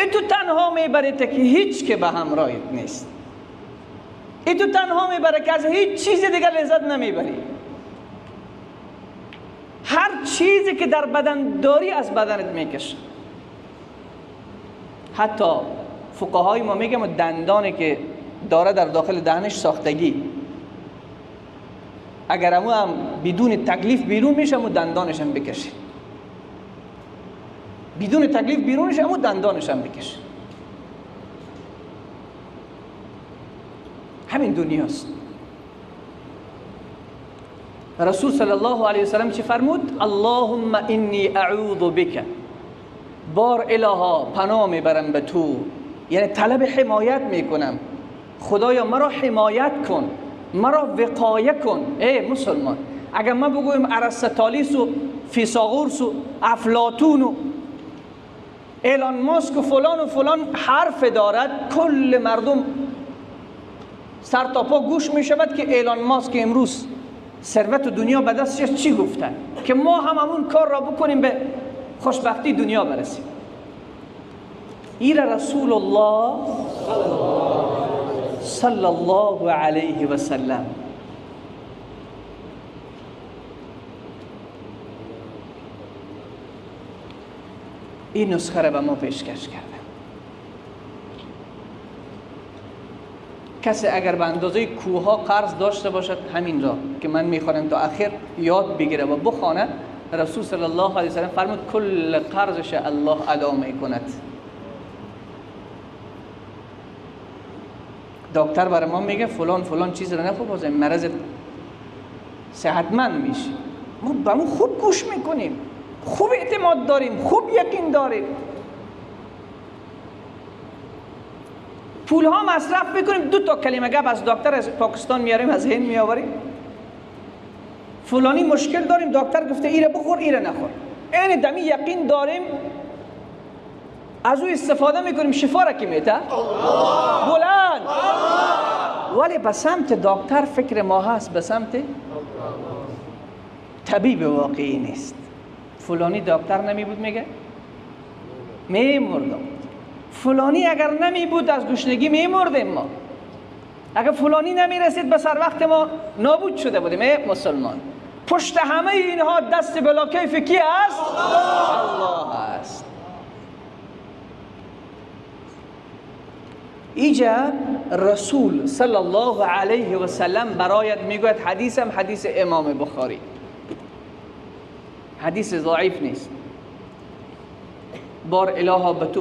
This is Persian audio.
این تو تنها میبره که هیچ که به همراهت نیست. این تو تنها میبره که از هیچ چیز دیگر لذت نمیبری. هر چیزی که در بدن داری از بدنت میکشه. حتی فقهای ما میگن دندانی که داره در داخل دهنش ساختگی، اگر امو هم بدون تکلیف بیرون میشه امو دندانش هم بکشه، بدون تکلیف بیرونش امو دندانش هم بکشه. همین دنیاست. رسول صلی الله علیه وسلم چی فرمود؟ اللهم انی اعوذ بک، بار الها پناه میبرم به تو، یعنی طلب حمایت میکنم. خدایا مرا حمایت کن، مرا وقایه کن. ای مسلمان، اگر ما بگویم ارسطالیس و فیثاغورس و افلاطون و ایلان ماسک و فلان حرف دارد، کل مردم سر تا پا گوش می شود که ایلان ماسک امروز ثروت دنیا به دستش چی گفتن، که ما هم همون کار را بکنیم به خوشبختی دنیا برسیم. این رسول الله صلی الله علیه و سلم این نسخه را به ما پیشکش کرده. کسی اگر به اندازه کوها قرض داشته باشد همین را که من میخوانم تا آخر یاد بگیره و بخونه، رسول صلی الله علیه و سلم فرمود کل قرضش الله ادا میکند. دکتر برای ما میگه فلان چیز را نخور، باز مرض صحتمند میشی. ما به اون خوب گوش میکنیم، خوب اعتماد داریم، خوب یقین داریم. پول ها مصرف میکنیم، 2 تا کلمه گپ از دکتر از پاکستان میاریم، از هند میآوریم. فلانی مشکل داریم، دکتر گفته ایره بخور ایره نخور. این دمی یقین داریم، از او استفاده میکنیم، شفا را کی میده؟ بلند. ولی به سمت دکتر فکر ما هست، به سمت طبیب واقعی نیست. فلانی دکتر نمی بود میگه میمردم. فلانی اگر نمی بود از گشنگی میمردیم ما. اگر فلانی نمی رسید به سر وقت ما نابود شده بودیم. ای مسلمان، پشت همه اینها دست بلاکیف کی است؟ الله است. ایجا رسول صلی الله علیه و سلم برایت میگوید، حدیثم حدیث امام بخاری، حدیث ضعیف نیست. بار الها به تو